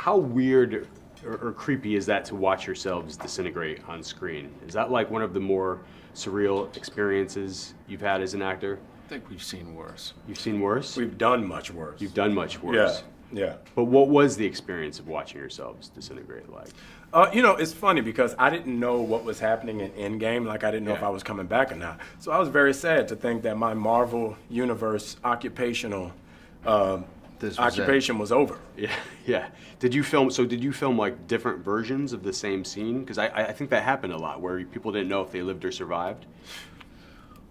how weird or creepy is that to watch yourselves disintegrate on screen? Is that like one of the more surreal experiences you've had as an actor? I think we've seen worse. You've seen worse? We've done much worse. You've done much worse. Yeah. But what was the experience of watching yourselves disintegrate like? It's funny because I didn't know what was happening in Endgame. Like, I didn't know if I was coming back or not. So I was very sad to think that my Marvel Universe occupational occupation was over. Yeah. Did you film like different versions of the same scene? Because I think that happened a lot where people didn't know if they lived or survived.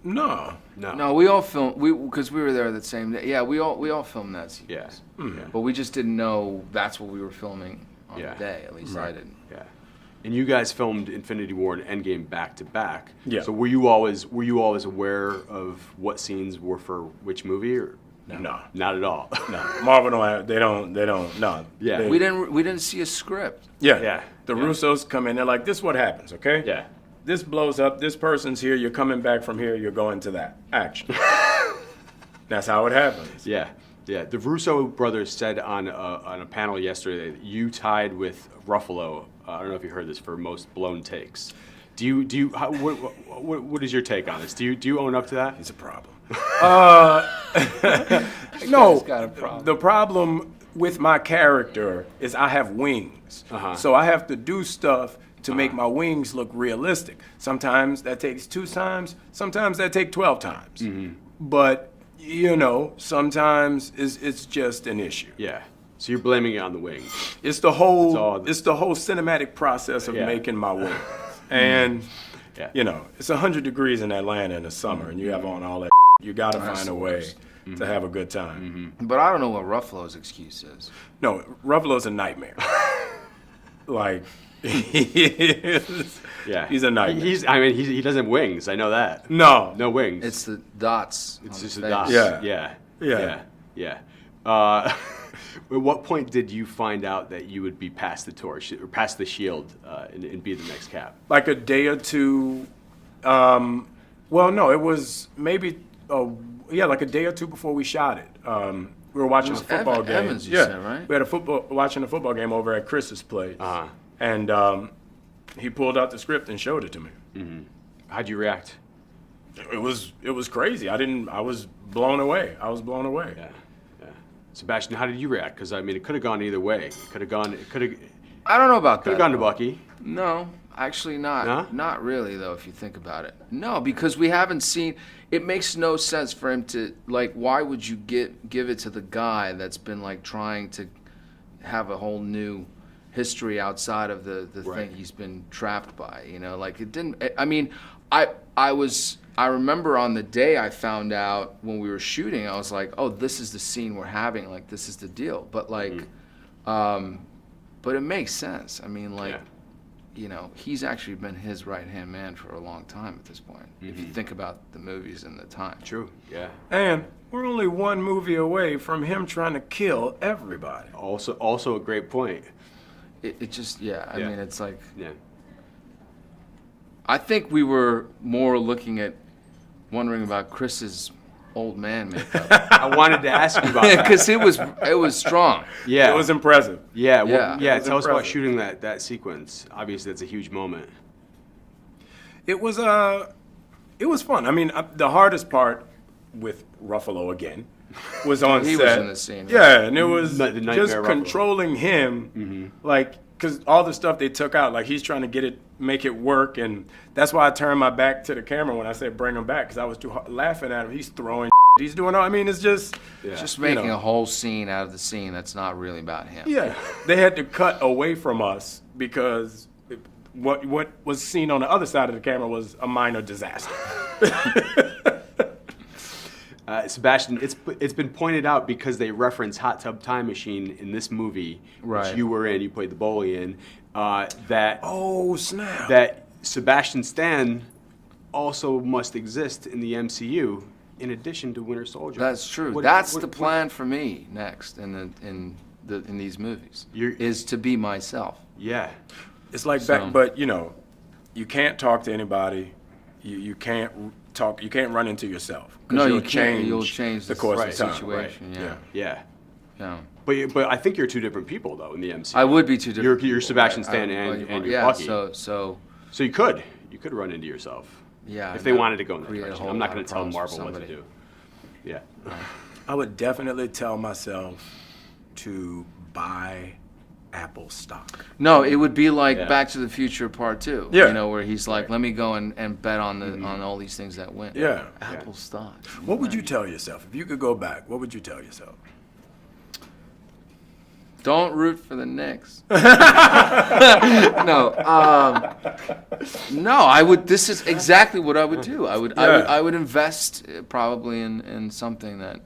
No. No, we all filmed because we were there that same day. Yeah, we all filmed that sequence. Yeah. Mm-hmm. But we just didn't know that's what we were filming on the day. At least I didn't. Yeah. And you guys filmed Infinity War and Endgame back to back. Yeah. So were you always aware of what scenes were for which movie, or No. not at all? No. Marvel they don't no. Yeah. We didn't see a script. Yeah. The Russos come in, they're like, this is what happens, okay? Yeah. This blows up, this person's here, you're coming back from here, you're going to that. Action. That's how it happens. Yeah. The Russo brothers said on a panel yesterday that you tied with Ruffalo. I don't know if you heard this, for most blown takes. What is your take on this? Do you own up to that? It's a problem. No, got a problem. The problem with my character is I have wings. So I have to do stuff to make my wings look realistic. Sometimes that takes 2 times, sometimes that takes 12 times. But, sometimes it's just an issue. Yeah. So you're blaming it on the wings. It's the whole cinematic process of making my wings. And, it's 100 degrees in Atlanta in the summer, and you have on all that. You got to find a way to have a good time. But I don't know what Ruffalo's excuse is. No, Ruffalo's a nightmare. Like, he's a nightmare. He doesn't have wings. I know that. No wings. It's the dots. It's on just his the face. dots. Yeah. At what point did you find out that you would be past the torch or past the shield and be the next Cap? Like a day or two. Well, no, it was maybe like a day or two before we shot it. We were watching a football game. Evans, you said, right? We had watching a football game over at Chris's place, and he pulled out the script and showed it to me. How'd you react? It was crazy. I was blown away. Yeah. Sebastian, how did you react? Because it could have gone either way. It could have. I don't know about that. Could have gone to Bucky. No, actually not. No? Not really, though, if you think about it. No, because we haven't seen. It makes no sense for him to why would you give it to the guy that's been trying to have a whole new history outside of the thing he's been trapped by? It didn't. I remember on the day I found out when we were shooting, I was like, oh, this is the scene we're having. This is the deal. But but it makes sense. He's actually been his right-hand man for a long time at this point, if you think about the movies and the time. True, yeah. And we're only one movie away from him trying to kill everybody. Also a great point. It just, it's like... Yeah. I think we were more wondering about Chris's old man makeup. I wanted to ask you about that. Because it was strong. Yeah. It was impressive. Yeah, was tell us about impressive. shooting that sequence. Obviously, that's a huge moment. It was fun. The hardest part with Ruffalo again was on He set. was in the scene. Right? Yeah, and it was The nightmare just Ruffalo. controlling him, because all the stuff they took out, he's trying to make it work, and that's why I turned my back to the camera when I said bring him back, because I was too laughing at him. He's throwing, he's doing all. It's just, Just making a whole scene out of the scene that's not really about him. Yeah, they had to cut away from us because what was seen on the other side of the camera was a minor disaster. Sebastian, it's been pointed out because they reference Hot Tub Time Machine in this movie, which you were in, you played the bully in, that Oh, snap. that Sebastian Stan also must exist in the MCU in addition to Winter Soldier. That's true. That's the plan for me next in these movies. Is to be myself. Yeah. It's like back, but you can't talk to anybody. You can't run into yourself. 'Cause No, you'll you can't. You'll change change the course of time. situation. Yeah. Yeah. But I think you're two different people though in the MCU. I would be two different. You're Sebastian people. Stan and you're yeah, Bucky. So you could run into yourself. yeah. If they wanted to go in that create a direction, whole I'm not lot going of to tell problems for Marvel what to somebody. do. Yeah. I would definitely tell myself to buy Apple stock. No, it would be like Yeah. Back to the Future Part 2. Yeah. You know, where he's like, let me go and bet on on all these things that win. Yeah. Apple stock. What would you tell yourself if you could go back? What would you tell yourself? Don't root for the Knicks. No, no. I would. This is exactly what I would do. I would. I would invest probably in something that,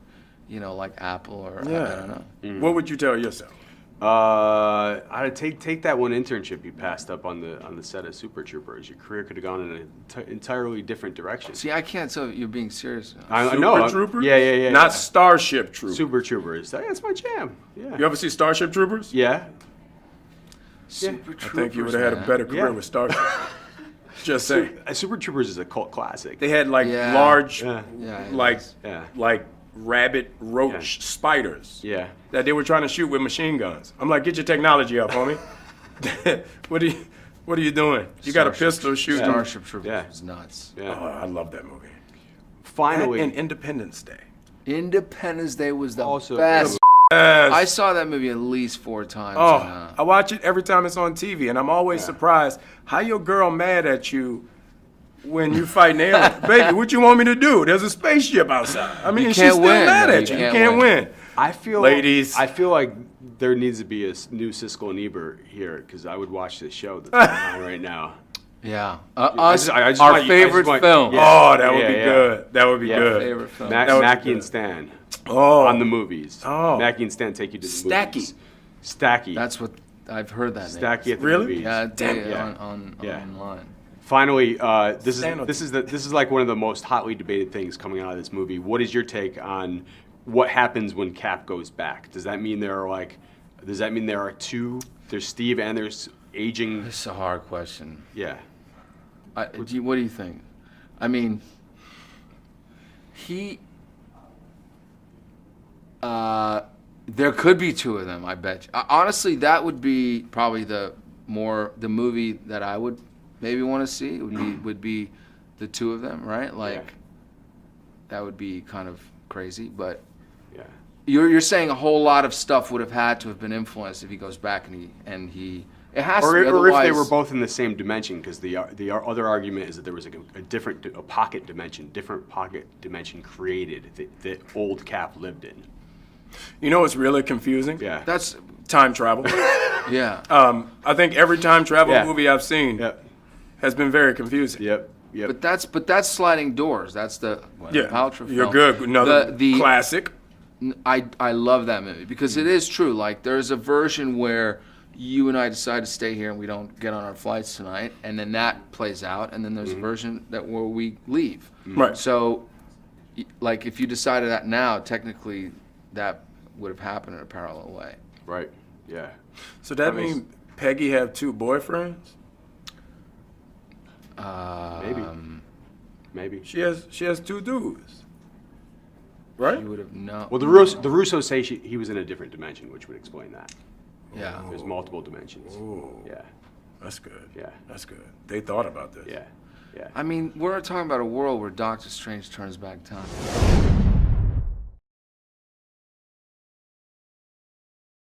like Apple or I don't know. What would you tell yourself? I'd take that one internship you passed up on the set of Super Troopers. Your career could have gone in an entirely different direction. See, I can't tell if you're being serious. I know. Super Troopers? Yeah. Not Starship Troopers. Super Troopers. That's my jam. Yeah. You ever see Starship Troopers? Yeah. Super I Troopers, think you would have had a man. better career Yeah. with Starship. Just saying. Super Troopers is a cult classic. They had like Yeah. large, Yeah. Yeah, it like is. Yeah. like rabbit roach spiders Yeah. that they were trying to shoot with machine guns. I'm like, get your technology up, homie. What are you doing? You got a Starship- pistol shooting. Starship Troopers Yeah. was nuts. Yeah. Oh, I love that movie. Finally. And Independence Day. Independence Day was the Also- best. Yes. I saw that movie at least 4 times. Oh, and, I watch it every time it's on TV, and I'm always surprised how your girl mad at you when you fighting aliens. Baby, what you want me to do? There's a spaceship outside. I mean, You she's can't still win. mad No, at you you. You can't can't win. I feel Ladies. I feel like there needs to be a new Siskel and Ebert here because I would watch this show that's going on right now. yeah. I Us, just our want you- I just favorite want- film. Yeah. Oh, that would be yeah. good. That would be Yeah. good. Favorite film. That would be Mackie good. and Stan Oh, on the movies. Oh. Mackie and Stan take you to the Stacky. movies. Stacky. That's what I've heard that name. Stacky at the Really? movies. Yeah, Damn, yeah. on online. Finally, this Stand is like one of the most hotly debated things coming out of this movie. What is your take on what happens when Cap goes back? Does that mean there are two? There's Steve and there's aging. This is a hard question. Yeah. What do you think? I mean, there could be 2 of them. I bet. Honestly, that would be probably the movie that I would maybe want to see. Would be the 2 of them, right? Like, that would be kind of crazy. But Yeah. you're saying a whole lot of stuff would have had to have been influenced if he goes back and he. It has Or to be, if they otherwise- were both in the same dimension, because the other argument is that there was a pocket dimension created that the old Cap lived in. You know what's really confusing? Yeah. That's Time travel. yeah. I think every time travel Yeah. movie I've seen Yep. has been very confusing. Yep. But that's sliding doors. That's the Yeah, Paltrow you're film. good. Another The classic. I love that movie because it is true. Like there's a version where you and I decide to stay here and we don't get on our flights tonight, and then that plays out, and then there's a version where we leave. Right. So, like if you decided that now, technically that would have happened in a parallel way. Right. Yeah. So that means Peggy have 2 boyfriends? Maybe. She has 2 dudes. Right? You would have known. Well, the Russos say he was in a different dimension, which would explain that. Yeah. There's multiple dimensions. Yeah. That's good. Yeah. That's good. They thought about this. Yeah. Yeah. I mean, we're talking about a world where Doctor Strange turns back time.